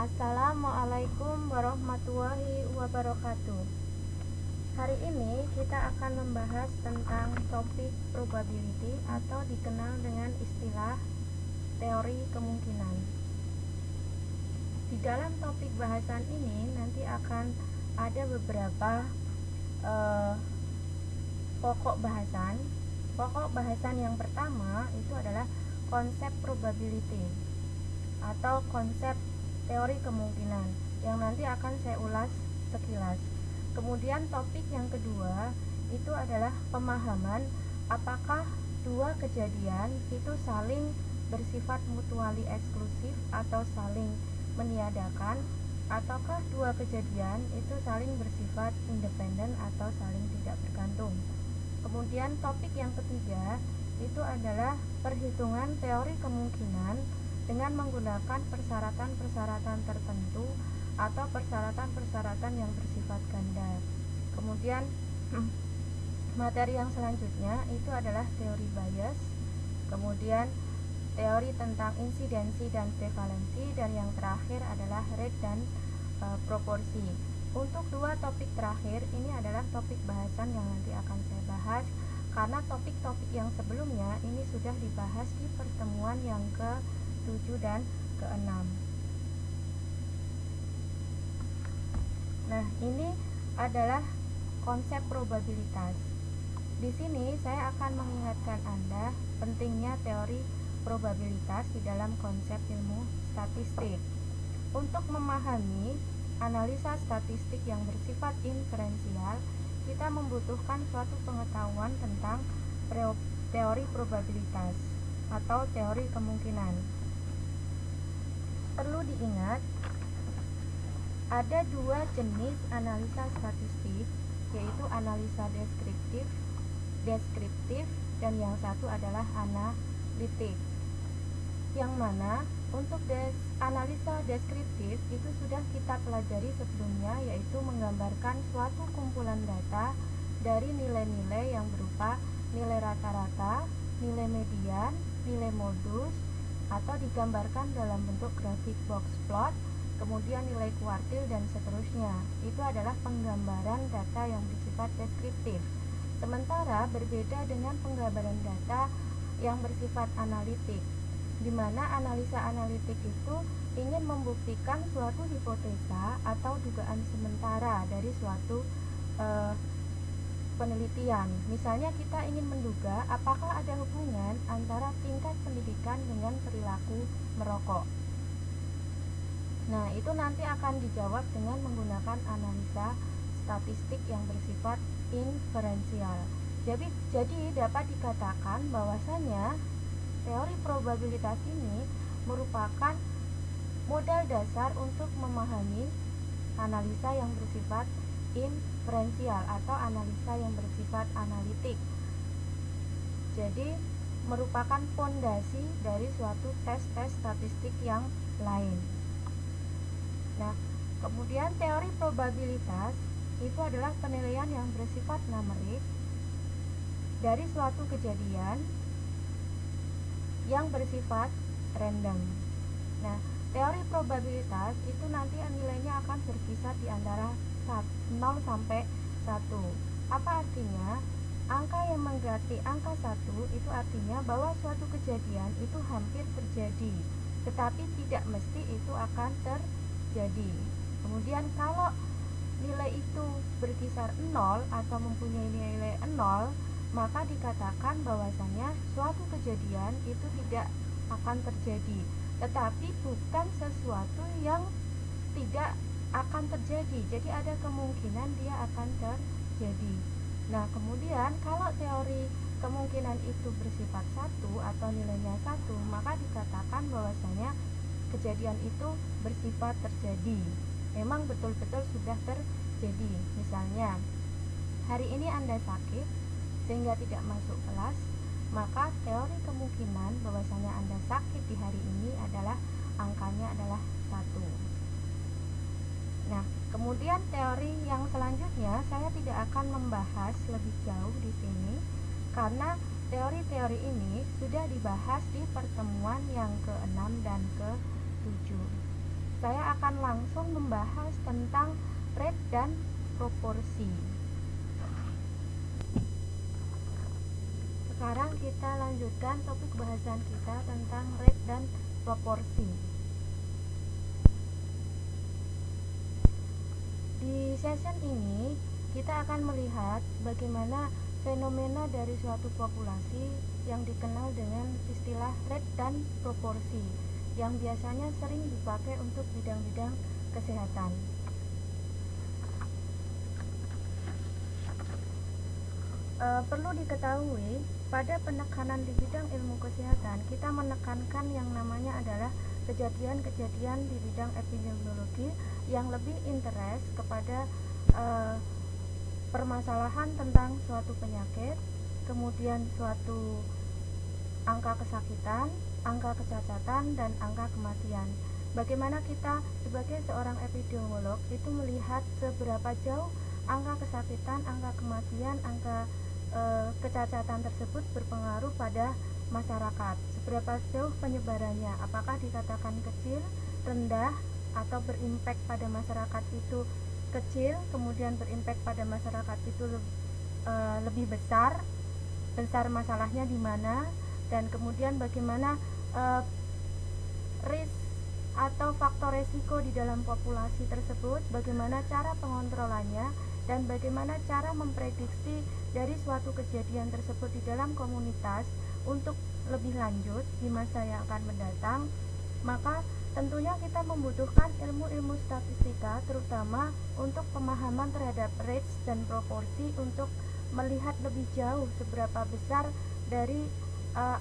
Assalamualaikum warahmatullahi wabarakatuh. Hari ini kita akan membahas tentang topik probability atau dikenal dengan istilah teori kemungkinan. Di dalam topik bahasan ini nanti akan ada beberapa pokok bahasan. Pokok bahasan yang pertama itu adalah konsep probability atau konsep teori kemungkinan yang nanti akan saya ulas sekilas. Kemudian topik yang kedua itu adalah pemahaman apakah dua kejadian itu saling bersifat mutually eksklusif atau saling meniadakan, ataukah dua kejadian itu saling bersifat independen atau saling tidak bergantung. Kemudian topik yang ketiga itu adalah perhitungan teori kemungkinan dengan menggunakan persyaratan-persyaratan tertentu atau persyaratan-persyaratan yang bersifat ganda. Kemudian materi yang selanjutnya itu adalah teori bias, kemudian teori tentang insidensi dan prevalensi, dan yang terakhir adalah rate dan proporsi. Untuk dua topik terakhir ini adalah topik bahasan yang nanti akan saya bahas, karena topik-topik yang sebelumnya ini sudah dibahas di pertemuan yang ke-7 dan ke-6. Nah, ini adalah konsep probabilitas. Di sini saya akan mengingatkan Anda pentingnya teori probabilitas di dalam konsep ilmu statistik. Untuk memahami analisa statistik yang bersifat inferensial, kita membutuhkan suatu pengetahuan tentang teori probabilitas atau teori kemungkinan. Perlu diingat, ada dua jenis analisa statistik, yaitu analisa deskriptif dan yang satu adalah analitik. Yang mana untuk analisa deskriptif itu sudah kita pelajari sebelumnya, yaitu menggambarkan suatu kumpulan data dari nilai-nilai yang berupa nilai rata-rata, nilai median, nilai modus, atau digambarkan dalam bentuk grafik box plot, kemudian nilai kuartil dan seterusnya. Itu adalah penggambaran data yang bersifat deskriptif. Sementara berbeda dengan penggambaran data yang bersifat analitik, di mana analisa analitik itu ingin membuktikan suatu hipotesa atau dugaan sementara dari suatu penelitian. Misalnya kita ingin menduga apakah ada hubungan antara tingkat pendidikan dengan perilaku merokok. Nah, itu nanti akan dijawab dengan menggunakan analisa statistik yang bersifat inferensial. Jadi dapat dikatakan bahwasanya teori probabilitas ini merupakan modal dasar untuk memahami analisa yang bersifat inferensial atau analisa yang bersifat analitik. Jadi merupakan fondasi dari suatu tes-tes statistik yang lain. Nah, kemudian teori probabilitas itu adalah penilaian yang bersifat numerik dari suatu kejadian yang bersifat random. Nah, teori probabilitas itu nanti nilainya akan berkisar di antara 0 sampai 1. Apa artinya? Angka yang mengganti angka 1 itu artinya bahwa suatu kejadian itu hampir terjadi, tetapi tidak mesti itu akan terjadi. Kemudian kalau nilai itu berkisar 0 atau mempunyai nilai 0, maka dikatakan bahwasanya suatu kejadian itu tidak akan terjadi, tetapi bukan sesuatu yang tidak akan terjadi. Jadi ada kemungkinan dia akan terjadi. Nah, kemudian kalau teori kemungkinan itu bersifat 1 atau nilainya 1, maka dikatakan bahwasanya kejadian itu bersifat terjadi. Memang betul-betul sudah terjadi. Misalnya, hari ini Anda sakit sehingga tidak masuk kelas, maka teori kemungkinan bahwasanya Anda sakit di hari ini adalah angkanya adalah 1. Nah, kemudian teori yang selanjutnya saya tidak akan membahas lebih jauh di sini karena teori-teori ini sudah dibahas di pertemuan yang ke-6 dan ke-7. saya akan langsung membahas tentang rate dan proporsi. Sekarang kita lanjutkan topik bahasan kita tentang rate dan proporsi. Di session ini kita akan melihat bagaimana fenomena dari suatu populasi yang dikenal dengan istilah rate dan proporsi yang biasanya sering dipakai untuk bidang-bidang kesehatan. Perlu diketahui, pada penekanan di bidang ilmu kesehatan, kita menekankan yang namanya adalah kejadian-kejadian di bidang epidemiologi yang lebih interest kepada permasalahan tentang suatu penyakit, kemudian suatu angka kesakitan, angka kecacatan, dan angka kematian. Bagaimana kita sebagai seorang epidemiolog itu melihat seberapa jauh angka kesakitan, angka kematian, angka kecacatan tersebut berpengaruh pada masyarakat, seberapa jauh penyebarannya, apakah dikatakan kecil, rendah, atau berimpact pada masyarakat itu kecil, kemudian berimpact pada masyarakat itu lebih besar masalahnya di mana, dan kemudian bagaimana risk atau faktor resiko di dalam populasi tersebut, bagaimana cara pengontrolannya, dan bagaimana cara memprediksi dari suatu kejadian tersebut di dalam komunitas untuk lebih lanjut di masa yang akan mendatang. Maka tentunya kita membutuhkan ilmu-ilmu statistika, terutama untuk pemahaman terhadap rates dan proporsi, untuk melihat lebih jauh seberapa besar dari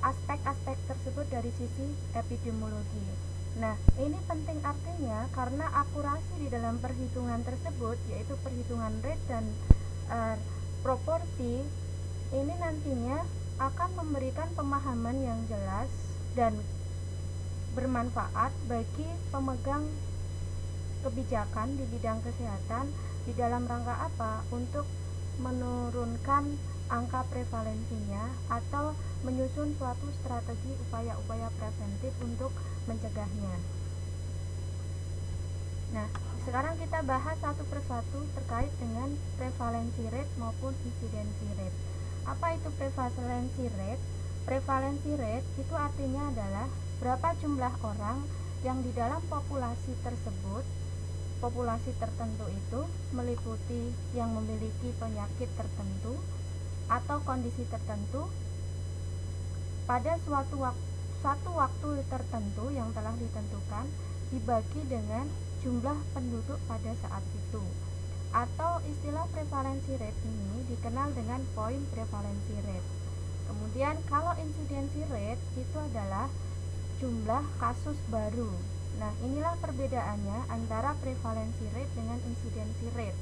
aspek-aspek tersebut dari sisi epidemiologi. Nah, ini penting artinya karena akurasi di dalam perhitungan tersebut, yaitu perhitungan rate dan proporsi, ini nantinya akan memberikan pemahaman yang jelas dan bermanfaat bagi pemegang kebijakan di bidang kesehatan di dalam rangka apa? Untuk menurunkan angka prevalensinya atau menyusun suatu strategi upaya-upaya preventif untuk mencegahnya. Nah, sekarang kita bahas satu persatu terkait dengan prevalensi rate maupun incidensi rate. Apa itu prevalensi rate? Prevalensi rate itu artinya adalah berapa jumlah orang yang di dalam populasi tersebut, populasi tertentu itu meliputi yang memiliki penyakit tertentu atau kondisi tertentu pada suatu waktu tertentu yang telah ditentukan, dibagi dengan jumlah penduduk pada saat itu. Atau istilah prevalensi rate ini dikenal dengan point prevalency rate. Kemudian kalau incidensi rate itu adalah jumlah kasus baru. Nah, inilah perbedaannya antara prevalensi rate dengan incidensi rate.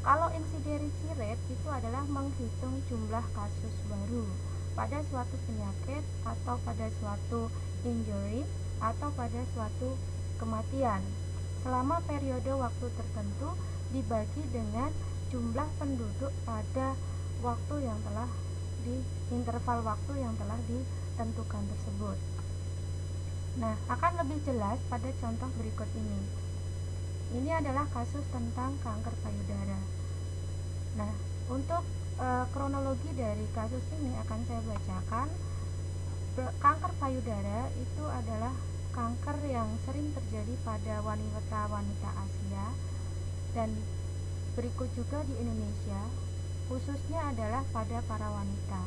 Kalau incidensi rate itu adalah menghitung jumlah kasus baru pada suatu penyakit atau pada suatu injury atau pada suatu kematian selama periode waktu tertentu, dibagi dengan jumlah penduduk pada waktu yang telah di interval waktu yang telah ditentukan tersebut. Nah, akan lebih jelas pada contoh berikut ini. Ini adalah kasus tentang kanker payudara. Nah, untuk kronologi dari kasus ini akan saya bacakan. Kanker payudara itu adalah kanker yang sering terjadi pada wanita-wanita Asia, dan berikut juga di Indonesia, khususnya adalah pada para wanita.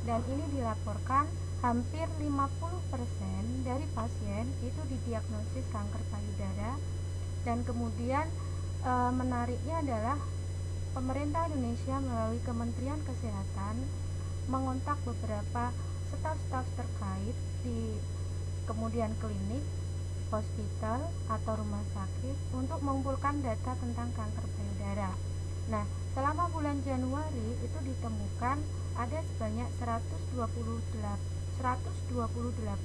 Dan ini dilaporkan hampir 50% dari pasien itu didiagnosis kanker payudara. Dan kemudian menariknya adalah pemerintah Indonesia melalui Kementerian Kesehatan mengontak beberapa staf-staf terkait di kemudian klinik, hospital, atau rumah sakit untuk mengumpulkan data tentang kanker payudara. Nah, selama bulan Januari itu ditemukan ada sebanyak 128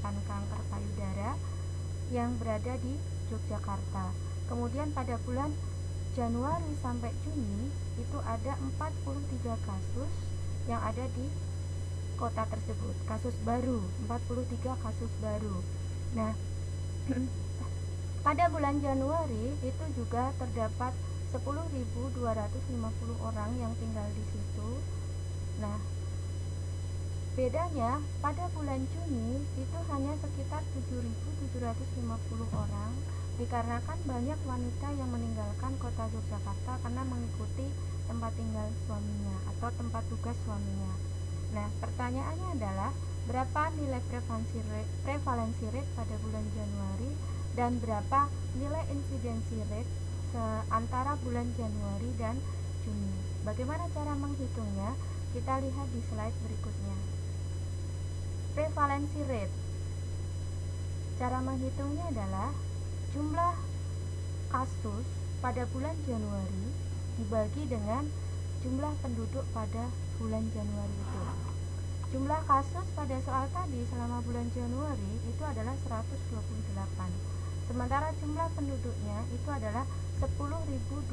kanker payudara yang berada di Yogyakarta. Kemudian pada bulan Januari sampai Juni itu ada 43 kasus yang ada di kota tersebut, kasus baru, 43 kasus baru. Nah, Pada bulan Januari itu juga terdapat 10.250 orang yang tinggal di situ. Nah, bedanya pada bulan Juni itu hanya sekitar 7.750 orang, dikarenakan banyak wanita yang meninggalkan kota Yogyakarta karena mengikuti tempat tinggal suaminya atau tempat tugas suaminya. Nah, pertanyaannya adalah berapa nilai prevalensi rate pada bulan Januari dan berapa nilai insidensi rate antara bulan Januari dan Juni. Bagaimana cara menghitungnya? Kita lihat di slide berikutnya. Prevalensi rate. Cara menghitungnya adalah jumlah kasus pada bulan Januari dibagi dengan jumlah penduduk pada bulan Januari itu. Jumlah kasus pada soal tadi selama bulan Januari itu adalah 128. Sementara jumlah penduduknya itu adalah 10.250,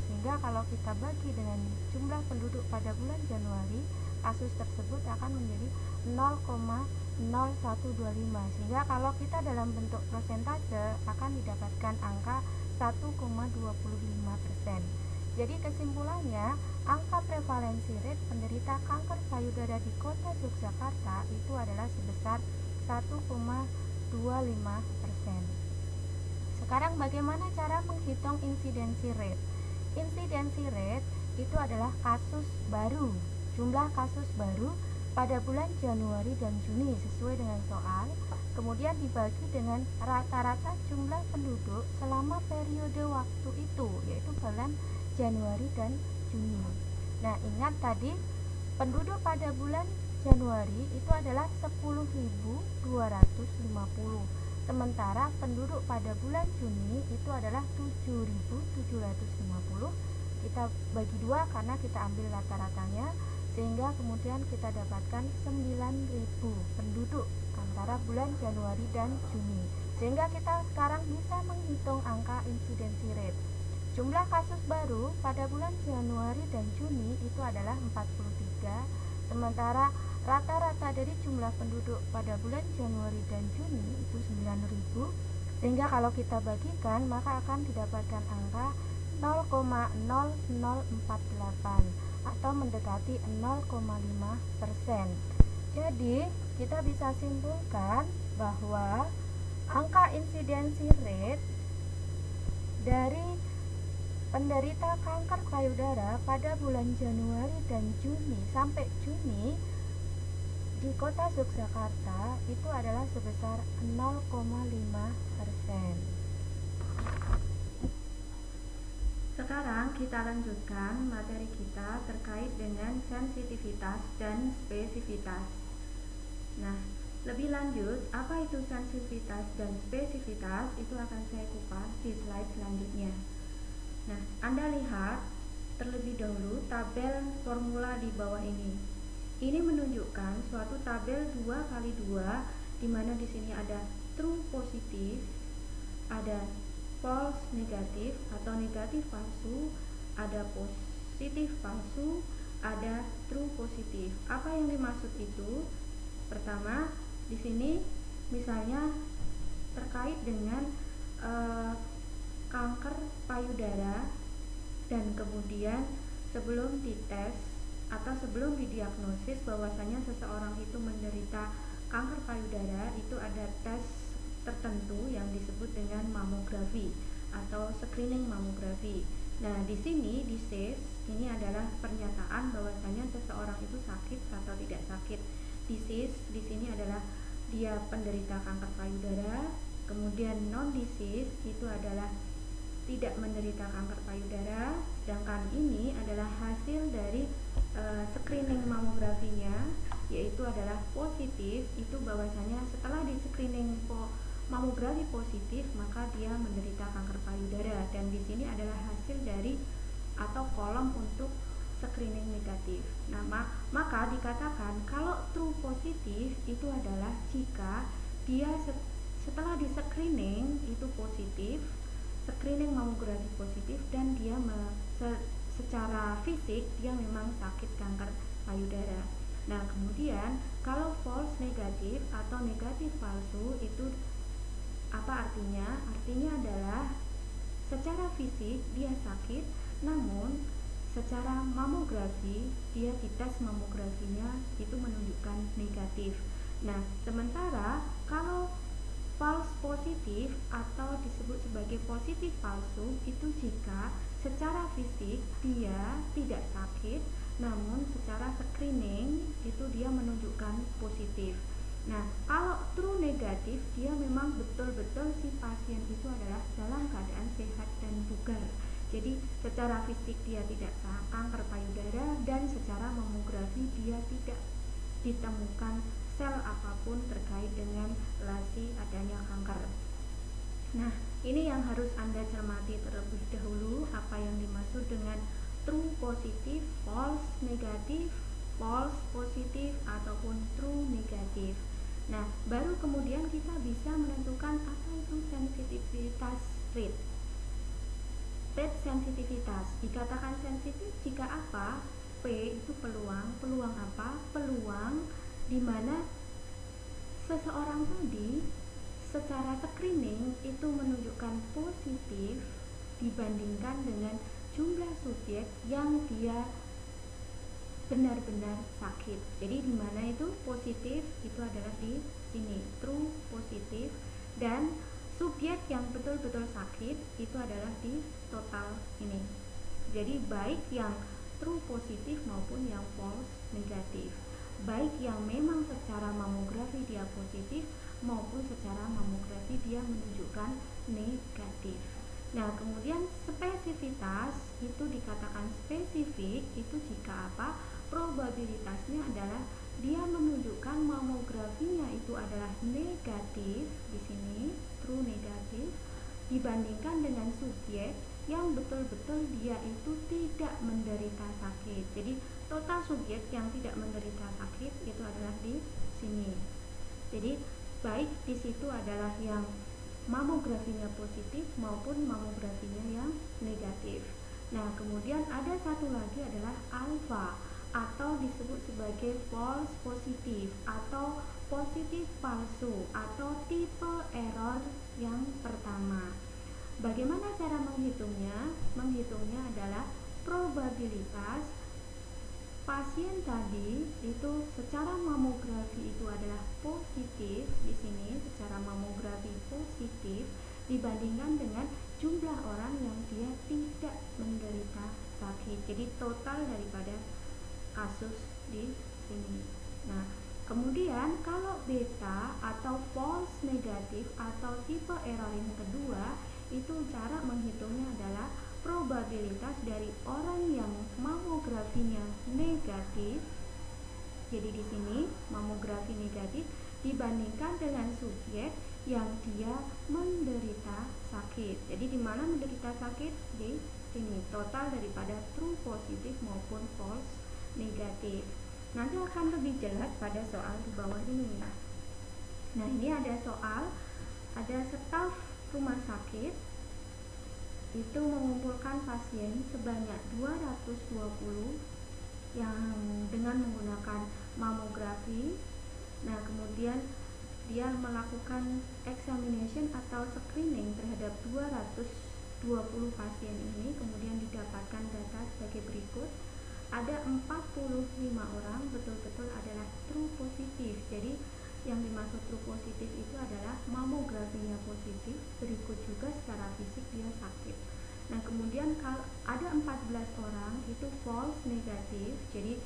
sehingga kalau kita bagi dengan jumlah penduduk pada bulan Januari, kasus tersebut akan menjadi 0,0125, sehingga kalau kita dalam bentuk persentase akan didapatkan angka 1,25%. Jadi kesimpulannya, angka prevalensi rate penderita kanker payudara di kota Yogyakarta itu adalah sebesar 1,25%. Sekarang bagaimana cara menghitung insidensi rate? Insidensi rate itu adalah kasus baru, jumlah kasus baru pada bulan Januari dan Juni sesuai dengan soal, kemudian dibagi dengan rata-rata jumlah penduduk selama periode waktu itu, yaitu bulan Januari dan Juni. Nah, ingat tadi penduduk pada bulan Januari itu adalah 10.250. Sementara penduduk pada bulan Juni itu adalah 7.750. Kita bagi dua karena kita ambil rata-ratanya, sehingga kemudian kita dapatkan 9.000 penduduk antara bulan Januari dan Juni. Sehingga kita sekarang bisa menghitung angka insidensi rate. Jumlah kasus baru pada bulan Januari dan Juni itu adalah 43, sementara rata-rata dari jumlah penduduk pada bulan Januari dan Juni itu 9.000, sehingga kalau kita bagikan maka akan didapatkan angka 0,0048 atau mendekati 0,5%. Jadi kita bisa simpulkan bahwa angka insidensi rate dari penderita kanker payudara pada bulan Januari dan Juni sampai Juni di kota Yogyakarta itu adalah sebesar 0,5%. Sekarang kita lanjutkan materi kita terkait dengan sensitivitas dan spesifitas. Nah, lebih lanjut, apa itu sensitivitas dan spesifitas itu akan saya kupas di slide selanjutnya. Nah, Anda lihat terlebih dahulu tabel formula di bawah ini. Ini menunjukkan suatu tabel 2x2 di mana di sini ada true positif, ada false negatif atau negatif palsu, ada positif palsu, ada true positif. Apa yang dimaksud itu? Pertama, di sini misalnya terkait dengan kanker payudara, dan kemudian sebelum dites atau sebelum didiagnosis bahwasanya seseorang itu menderita kanker payudara, itu ada tes tertentu yang disebut dengan mamografi atau screening mamografi. Nah, di sini di CIS ini adalah pernyataan bahwasanya seseorang itu sakit atau tidak sakit. Di CIS di sini adalah dia penderita kanker payudara, kemudian non disease itu adalah tidak menderita kanker payudara, sedangkan ini adalah hasil dari screening mamografinya, yaitu adalah positif. Itu bahwasanya setelah di screening mamografi positif maka dia menderita kanker payudara, dan di sini adalah hasil dari atau kolom untuk screening negatif. Nah, maka dikatakan kalau true positif itu adalah jika dia setelah di screening itu positif, screening mamografi positif, dan dia secara fisik dia memang sakit kanker payudara. Nah, kemudian kalau false negatif atau negatif palsu itu Apa artinya? Artinya adalah secara fisik dia sakit, namun secara mamografi, dia dites mamografinya itu menunjukkan negatif. Nah, sementara kalau false positif atau disebut sebagai positif palsu itu jika secara fisik dia tidak sakit, namun secara screening itu dia menunjukkan positif. Nah, kalau true negatif, dia memang betul-betul si pasien itu adalah dalam keadaan sehat dan bugar. Jadi secara fisik dia tidak kanker payudara, dan secara mamografi dia tidak ditemukan sel apapun terkait dengan lasi adanya kanker. Nah, ini yang harus Anda cermati terlebih dahulu, apa yang dimaksud dengan true positif, false negatif, false positif, ataupun true negatif. Nah, baru kemudian kita bisa menentukan apa itu sensitivitas rate. Rate sensitivitas dikatakan sensitif jika apa? P itu peluang. Peluang apa? Peluang di mana seseorang tadi secara screening itu menunjukkan positif dibandingkan dengan jumlah subjek yang dia benar-benar sakit. Jadi di mana itu positif itu adalah di sini, true positif, dan subjek yang betul-betul sakit itu adalah di total ini. Jadi baik yang true positif maupun yang false negatif, baik yang memang secara mamografi dia positif maupun secara mamografi dia menunjukkan negatif. Nah, kemudian spesifitas itu dikatakan spesifik itu jika apa? Probabilitasnya adalah dia menunjukkan mamografinya itu adalah negatif di sini, true negatif, dibandingkan dengan subjek yang betul-betul dia itu tidak menderita sakit. Jadi total subjek yang tidak menderita sakit itu adalah di sini. Jadi baik di situ adalah yang mamografinya positif maupun mamografinya yang negatif. Nah, kemudian ada satu lagi adalah alfa atau disebut sebagai false positif atau positif palsu atau tipe error yang pertama. Bagaimana cara menghitungnya? Menghitungnya adalah probabilitas pasien tadi itu secara mamografi itu adalah positif di sini, secara mamografi positif dibandingkan dengan jumlah orang yang dia tidak menderita sakit. Jadi total daripada kasus di sini. Nah, kemudian kalau beta atau false negatif atau tipe error yang kedua, itu cara menghitungnya adalah probabilitas dari orang yang mamografinya negatif. Jadi di sini mamografi negatif dibandingkan dengan subjek yang dia menderita sakit. Jadi di mana menderita sakit? Di sini total daripada true positif maupun false negatif. Nanti akan lebih jelas pada soal di bawah ini. Nah, ini ada soal, ada staf rumah sakit itu mengumpulkan pasien sebanyak 220 yang dengan menggunakan mamografi. Nah, kemudian dia melakukan examination atau screening terhadap 220 pasien ini, kemudian didapatkan data sebagai berikut. Ada 45 orang betul-betul adalah true positif. Jadi yang dimaksud true positif itu adalah mamografinya positif, berikut juga secara fisik dia sakit. Nah, kemudian kalau ada 14 orang itu false negatif, jadi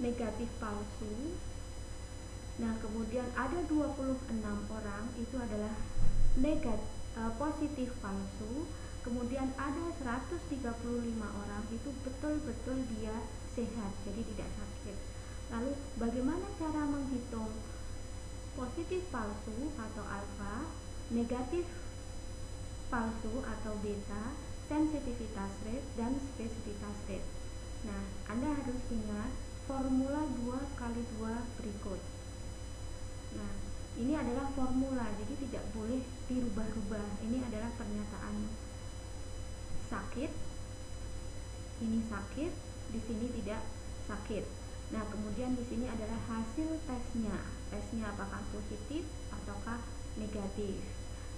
negatif palsu. Nah, kemudian ada 26 orang itu adalah positif palsu. Kemudian ada 135 orang itu betul-betul dia sehat, jadi tidak sakit. Lalu bagaimana cara menghitung positif palsu atau alfa, negatif palsu atau beta, sensitivitas rate, dan spesifitas rate? Nah, Anda harus ingat formula 2x2 berikut. Nah, ini adalah formula, jadi tidak boleh dirubah-rubah. Ini adalah pernyataan sakit, ini sakit, di sini tidak sakit. Nah, kemudian di sini adalah hasil tesnya. Tesnya apakah positif ataukah negatif.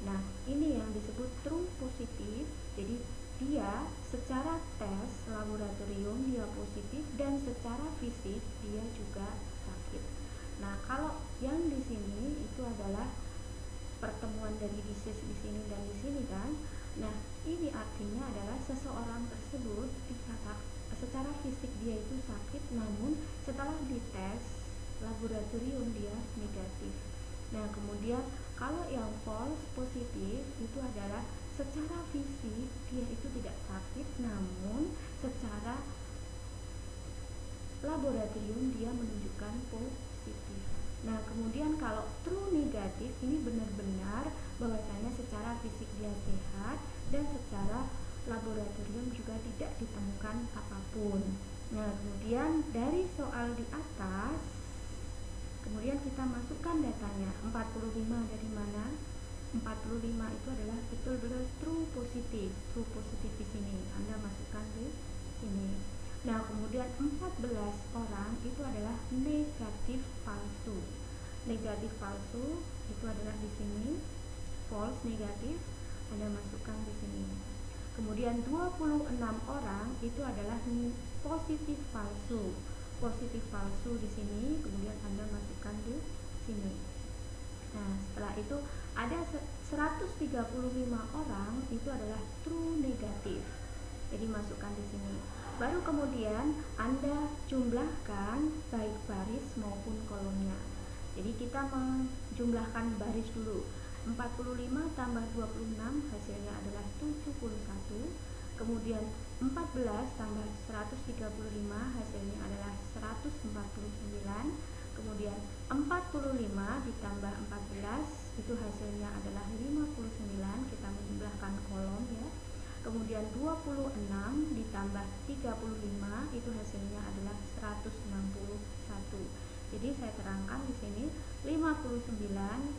Nah, ini yang disebut true positif. Jadi dia secara tes laboratorium dia positif dan secara fisik dia juga sakit. Nah, kalau yang di sini itu adalah pertemuan dari disease di sini dan di sini kan. Nah, ini artinya adalah seseorang tersebut dikatakan secara fisik dia itu sakit, namun setelah dites laboratorium dia negatif. Nah, kemudian kalau yang false positif itu adalah secara fisik dia itu tidak sakit, namun secara laboratorium dia menunjukkan positif. Nah, kemudian kalau true negatif ini benar-benar bahwasanya secara fisik dia sehat dan secara laboratorium juga tidak ditemukan apapun. Nah, kemudian dari soal di atas, kemudian kita masukkan datanya. 45 dari mana? 45 itu adalah betul-betul true positif. True positif di sini. Anda masukkan di sini. Nah, kemudian 14 orang itu adalah negatif palsu. Negatif palsu itu adalah di sini. False negatif, Anda masukkan di sini. Kemudian 26 orang itu adalah positif palsu. Positif palsu di sini, kemudian Anda masukkan di sini. Nah, setelah itu ada 135 orang itu adalah true negatif. Jadi masukkan di sini. Baru kemudian Anda jumlahkan baik baris maupun kolomnya. Jadi kita menjumlahkan baris dulu. 45 tambah 26 hasilnya adalah 71. Kemudian 14 tambah 135 hasilnya adalah 149. Kemudian 45 ditambah 14 itu hasilnya adalah 59. Kita menjumlahkan kolom ya. Kemudian 26 ditambah 35 itu hasilnya adalah 161. Jadi saya terangkan di sini 59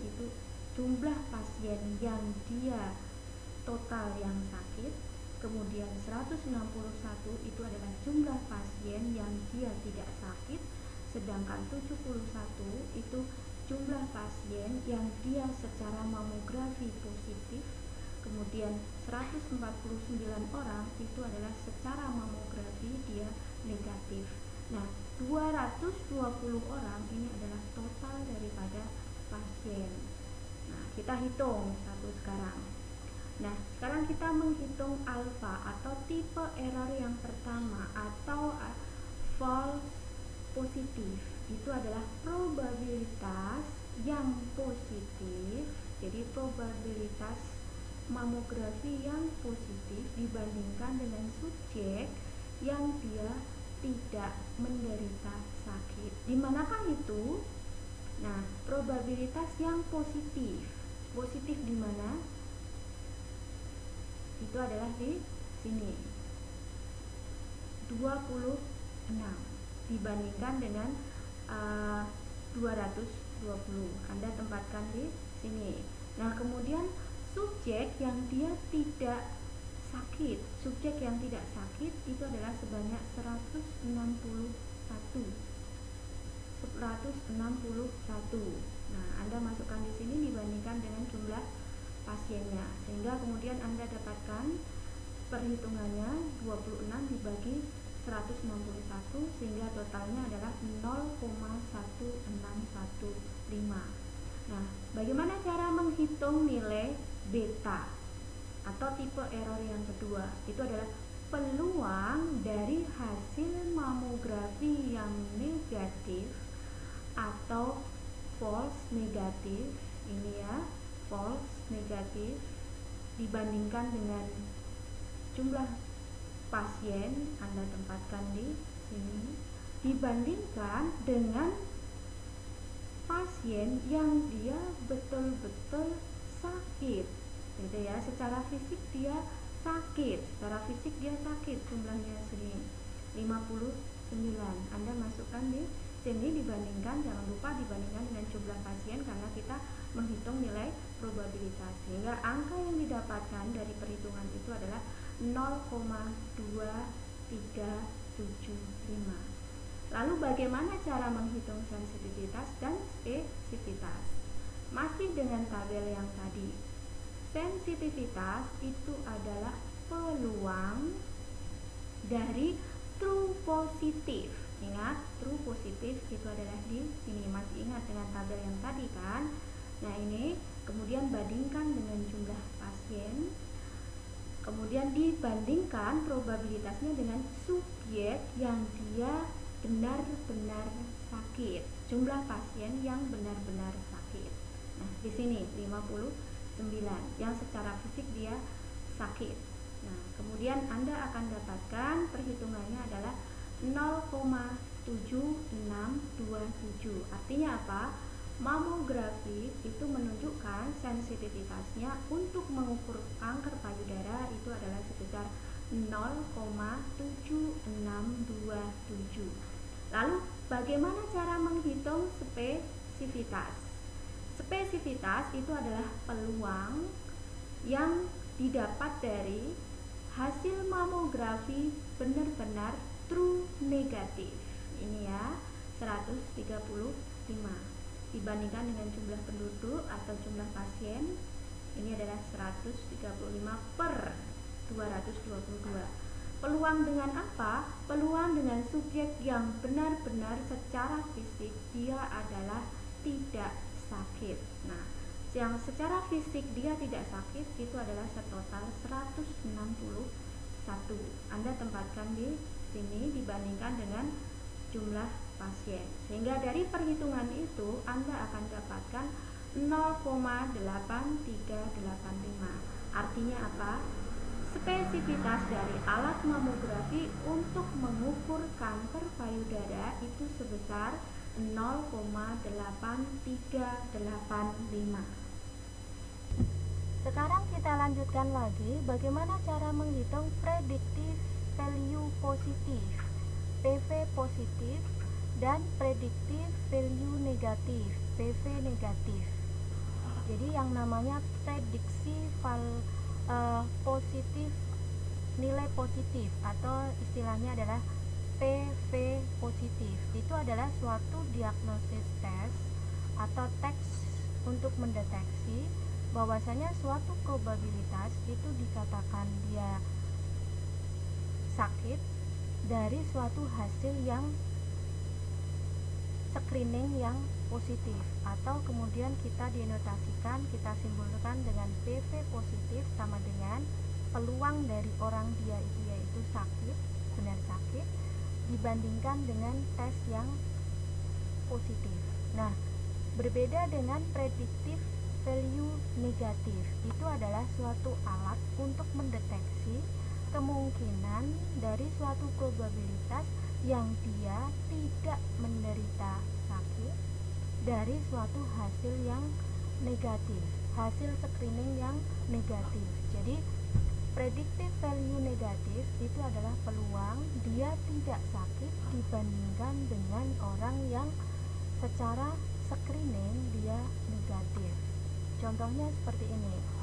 itu jumlah pasien yang dia total yang sakit. Kemudian 161 itu adalah jumlah pasien yang dia tidak sakit. Sedangkan 71 itu jumlah pasien yang dia secara mamografi positif. Kemudian 149 orang itu adalah secara mamografi dia negatif. Nah, 220 orang ini adalah total daripada pasien. Nah, kita hitung satu sekarang. Nah, sekarang kita menghitung alfa atau tipe error yang pertama atau false positif. Itu adalah probabilitas yang positif. Jadi probabilitas mamografi yang positif dibandingkan dengan subjek yang dia tidak menderita sakit. Di manakah itu? Nah, probabilitas yang positif. Positif di mana? Itu adalah di sini. 26 dibandingkan dengan 220. Anda tempatkan di sini. Nah, kemudian subjek yang dia tidak sakit. Subjek yang tidak sakit itu adalah sebanyak 161. Nah, Anda masukkan di sini dibandingkan dengan jumlah pasiennya. Sehingga kemudian Anda dapatkan perhitungannya 26 dibagi 161 sehingga totalnya adalah 0,1615. Nah, bagaimana cara menghitung nilai beta atau tipe error yang kedua? Itu adalah peluang dari hasil mamografi yang negatif atau false negatif. Ini ya, false negatif dibandingkan dengan jumlah pasien. Anda tempatkan di sini dibandingkan dengan pasien yang dia betul-betul sakit, gitu ya. Secara fisik dia sakit, jumlahnya sini 59. Anda masukkan di sini dibandingkan, jangan lupa dibandingkan dengan jumlah pasien karena kita menghitung nilai probabilitas. Sehingga angka yang didapatkan dari perhitungan itu adalah 0,2375. Lalu bagaimana cara menghitung sensitivitas dan spesifitas? Masih dengan tabel yang tadi. sensitivitas itu adalah peluang dari true positif. Ingat, true positif itu adalah di sini. Masih ingat dengan tabel yang tadi kan? Nah, ini kemudian bandingkan dengan jumlah pasien. Kemudian dibandingkan probabilitasnya dengan subjek yang dia benar-benar sakit. Jumlah pasien yang benar-benar sakit. Nah, di sini 59 yang secara fisik dia sakit. Nah, kemudian Anda akan dapatkan perhitungannya adalah 0,7627. Artinya apa? Mamografi itu menunjukkan sensitivitasnya untuk mengukur kanker payudara itu adalah sebesar 0,7627. Lalu bagaimana cara menghitung spesifitas? Spesifitas itu adalah peluang yang didapat dari hasil mamografi benar-benar true negatif. Ini ya, 135 dibandingkan dengan jumlah penduduk atau jumlah pasien, ini adalah 135 per 222. Peluang dengan apa? Peluang dengan subjek yang benar-benar secara fisik dia adalah tidak sakit. Nah, yang secara fisik dia tidak sakit itu adalah setotal 161. Anda tempatkan di sini dibandingkan dengan jumlah pasien. Sehingga dari perhitungan itu Anda akan dapatkan 0,8385. Artinya apa? Spesifitas dari alat mamografi untuk mengukur kanker payudara itu sebesar 0,8385. Sekarang kita lanjutkan lagi bagaimana cara menghitung predictive value positif, PV positif, dan predictive value negatif, PV negatif. Jadi yang namanya prediksi positif, nilai positif atau istilahnya adalah PV positif. Itu adalah suatu diagnosis tes atau teks untuk mendeteksi bahwasanya suatu probabilitas itu dikatakan dia sakit dari suatu hasil yang screening yang positif, atau kemudian kita dinotasikan, kita simbolkan dengan PV positif sama dengan peluang dari orang dia itu yaitu sakit, benar sakit, dibandingkan dengan tes yang positif. Nah, berbeda dengan predictive value negatif, itu adalah suatu alat untuk mendeteksi kemungkinan dari suatu probabilitas yang dia tidak menderita sakit dari suatu hasil yang negatif, hasil screening yang negatif. Jadi predictive value negatif itu adalah peluang dia tidak sakit dibandingkan dengan orang yang secara screening dia negatif. Contohnya seperti ini.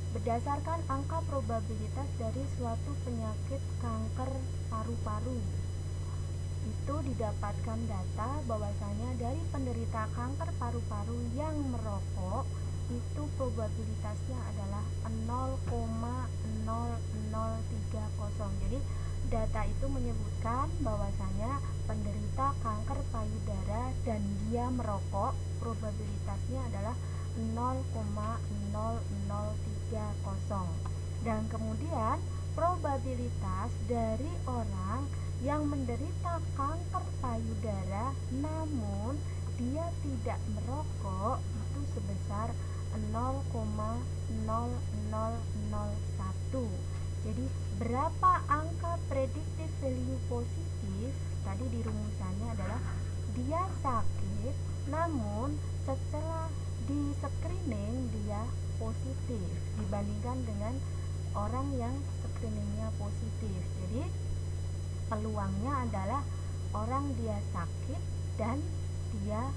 Berdasarkan angka probabilitas dari suatu penyakit kanker paru-paru, itu didapatkan data bahwasanya dari penderita kanker paru-paru yang merokok itu probabilitasnya adalah 0,0030. Jadi data itu menyebutkan bahwasanya penderita kanker payudara dan dia merokok probabilitasnya adalah 0,0030. Dan kemudian probabilitas dari orang yang menderita kanker payudara namun dia tidak merokok itu sebesar 0,0001. Jadi berapa angka predictive value positif? Tadi di rumusannya adalah dia sakit namun setelah di screening dia positif dibandingkan dengan orang yang screeningnya positif. Jadi peluangnya adalah orang dia sakit dan dia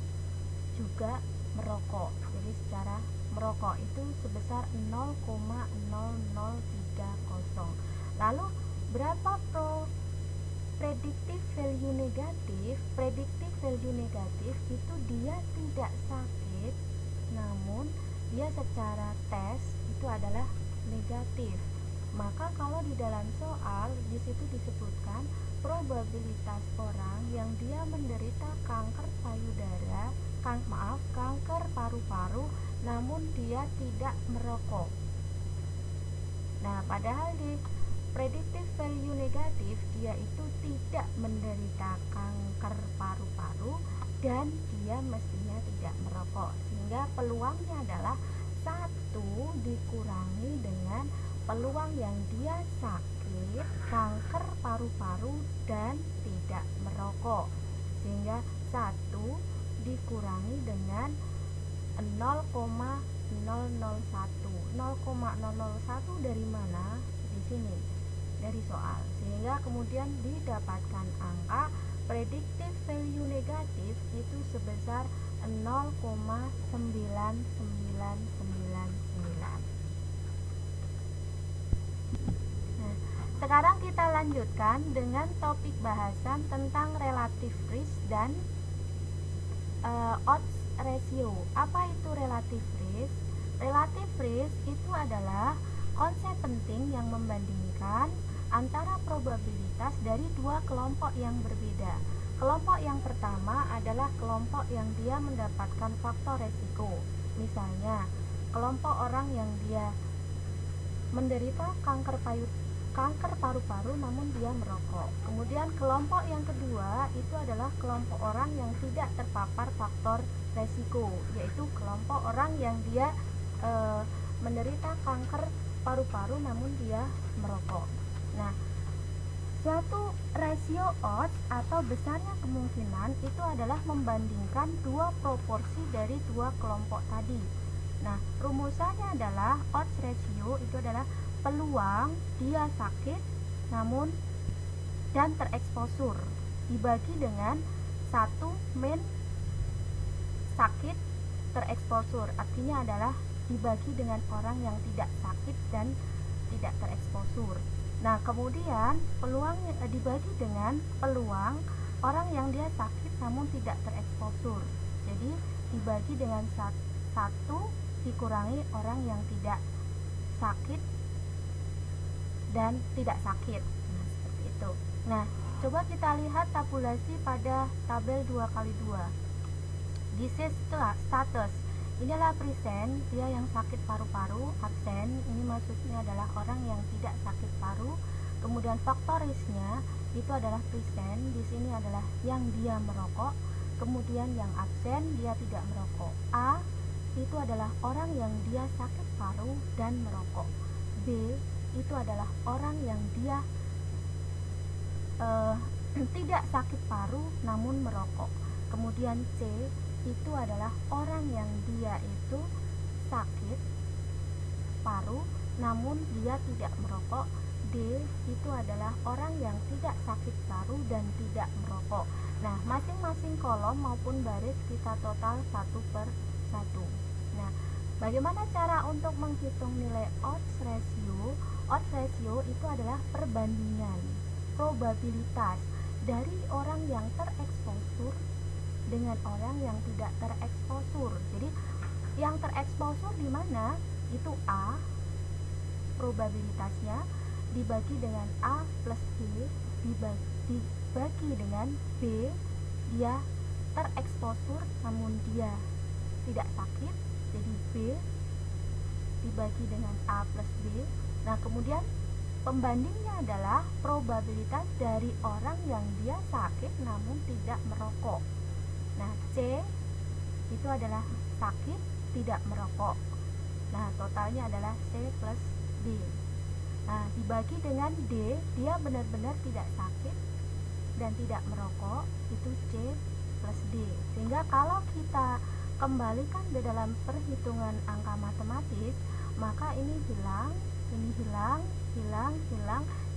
juga merokok. Jadi secara merokok itu sebesar 0,0030. Lalu berapa predictive value negatif? Predictive value negatif itu dia tidak sakit namun dia secara tes itu adalah negatif. Maka kalau di dalam soal di situ disebutkan probabilitas orang yang dia menderita kanker payudara, kanker paru-paru namun dia tidak merokok. Nah, padahal di predictive value negatif dia itu tidak menderita kanker paru-paru dan dia mestinya tidak merokok, sehingga peluangnya adalah 1 dikurangi dengan peluang yang dia sakit kanker paru-paru dan tidak merokok, sehingga 1 dikurangi dengan 0,001. 0,001 dari mana? Di sini, dari soal. Sehingga kemudian didapatkan angka predictive value negatif itu sebesar 0,9999. Nah, sekarang kita lanjutkan dengan topik bahasan tentang relative risk dan odds ratio. Apa itu relative risk? Relative risk itu adalah konsep penting yang membandingkan antara probabilitas dari 2 kelompok yang berbeda. Kelompok yang pertama adalah kelompok yang dia mendapatkan faktor resiko. Misalnya, kelompok orang yang dia menderita kanker paru-paru namun dia merokok. Kemudian kelompok yang kedua itu adalah kelompok orang yang tidak terpapar faktor resiko, yaitu kelompok orang yang dia menderita kanker paru-paru namun dia merokok. Nah, suatu rasio odds atau besarnya kemungkinan itu adalah membandingkan 2 proporsi dari 2 kelompok tadi. Nah, rumusannya adalah odds ratio itu adalah peluang dia sakit namun dan tereksposur dibagi dengan 1 min sakit tereksposur, artinya adalah dibagi dengan orang yang tidak sakit dan tidak tereksposur. Nah, kemudian peluangnya dibagi dengan peluang orang yang dia sakit namun tidak tereksposur. Jadi dibagi dengan 1 dikurangi orang yang tidak sakit dan tidak sakit. Nah, seperti itu. Nah, coba kita lihat tabulasi pada tabel 2x2. Disease status. Inilah present, dia yang sakit paru-paru. Absent, ini maksudnya adalah orang yang tidak sakit paru. Kemudian faktor risknya itu adalah present, di sini adalah yang dia merokok. Kemudian yang absen dia tidak merokok. A itu adalah orang yang dia sakit paru dan merokok. B itu adalah orang yang dia tidak sakit paru namun merokok. Kemudian C itu adalah orang yang dia itu sakit paru namun dia tidak merokok. D itu adalah orang yang tidak sakit paru dan tidak merokok. Nah, masing-masing kolom maupun baris kita total 1/1. Nah, bagaimana cara untuk menghitung nilai odds ratio? Odds ratio itu adalah perbandingan probabilitas dari orang yang tereksposur dengan orang yang tidak tereksposur. Jadi yang tereksposur di mana? Itu A, probabilitasnya dibagi dengan A plus B dibagi dengan B, dia tereksposur namun dia tidak sakit, jadi B dibagi dengan A plus B. Nah, kemudian pembandingnya adalah probabilitas dari orang yang dia sakit namun tidak merokok. Nah, C itu adalah sakit tidak merokok. Nah, totalnya adalah C plus D. Nah, dibagi dengan D, dia benar-benar tidak sakit dan tidak merokok, itu C plus D. Sehingga kalau kita kembalikan ke dalam perhitungan angka matematis, maka ini hilang,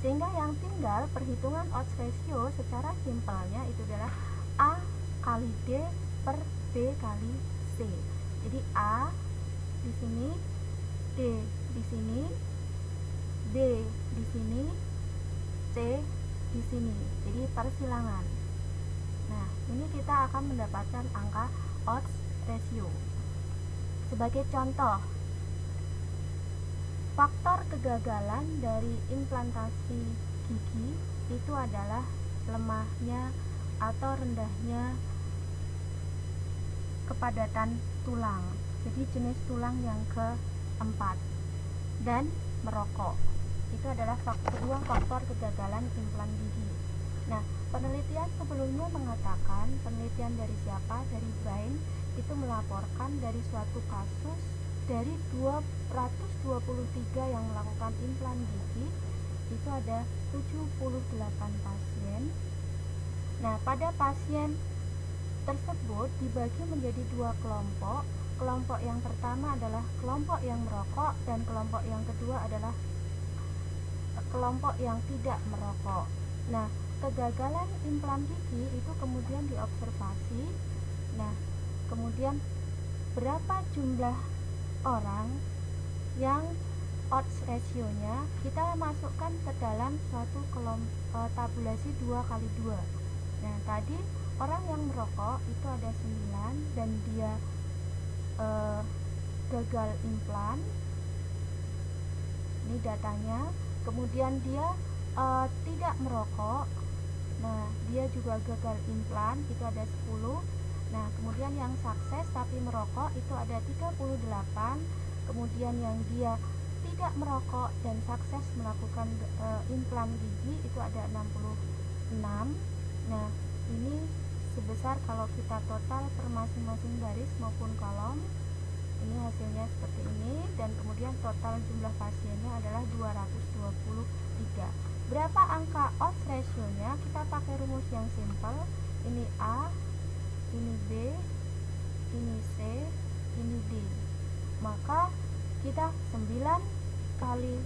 sehingga yang tinggal perhitungan odds ratio secara simpelnya itu adalah A kali D per B kali C. Jadi A di sini, D di sini, B di sini, C di sini. Jadi persilangan. Nah, ini kita akan mendapatkan angka odds ratio. Sebagai contoh, faktor kegagalan dari implantasi gigi itu adalah lemahnya atau rendahnya kepadatan tulang. Jadi jenis tulang yang keempat. Dan merokok. Itu adalah dua faktor kegagalan implan gigi. Nah, penelitian sebelumnya mengatakan, penelitian dari siapa? Dari Bain, itu melaporkan dari suatu kasus dari 223 yang melakukan implan gigi, itu ada 78 pasien. Nah, pada pasien tersebut dibagi menjadi dua kelompok. Kelompok yang pertama adalah kelompok yang merokok dan kelompok yang kedua adalah kelompok yang tidak merokok. Nah, kegagalan implan gigi itu kemudian diobservasi. Nah, kemudian berapa jumlah orang yang odds ratio-nya kita masukkan ke dalam suatu tabulasi 2x2. Nah, tadi orang yang merokok itu ada 9 dan dia gagal implan. Ini datanya. Kemudian dia tidak merokok. Nah, dia juga gagal implan, itu ada 10. Nah, kemudian yang sukses tapi merokok itu ada 38. Kemudian yang dia tidak merokok dan sukses melakukan implan gigi itu ada 66. Nah, ini sebesar kalau kita total per masing-masing baris maupun kolom, ini hasilnya seperti ini. Dan kemudian total jumlah pasiennya adalah 223. Berapa angka odds ratio-nya? Kita pakai rumus yang simpel. Ini A, ini B, ini C, ini D. Maka kita 9 kali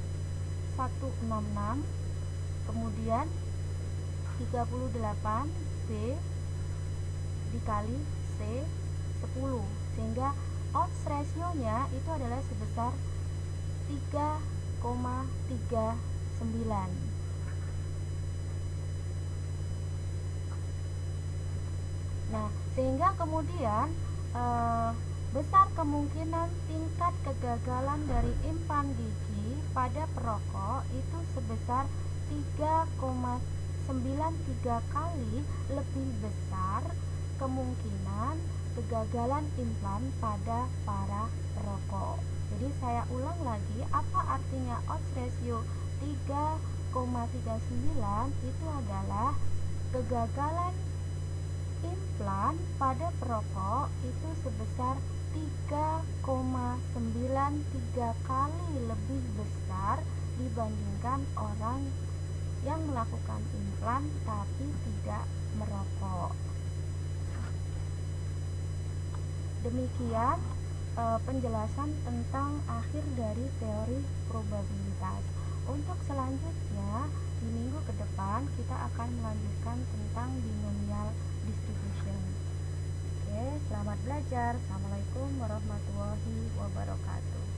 166, kemudian 38 B dikali C 10, sehingga odds ratio-nya itu adalah sebesar 3,39. Nah, sehingga kemudian besar kemungkinan tingkat kegagalan dari implan gigi pada perokok itu sebesar 3,93 kali lebih besar kemungkinan kegagalan implan pada para perokok. Jadi saya ulang lagi, apa artinya odds ratio 3,39? Itu adalah kegagalan implan pada perokok itu sebesar 3,93 kali lebih besar dibandingkan orang yang melakukan implan tapi tidak merokok. Demikian penjelasan tentang akhir dari teori probabilitas. Untuk selanjutnya di minggu ke depan kita akan melanjutkan tentang binomial distribution. Oke, selamat belajar. Assalamualaikum warahmatullahi wabarakatuh.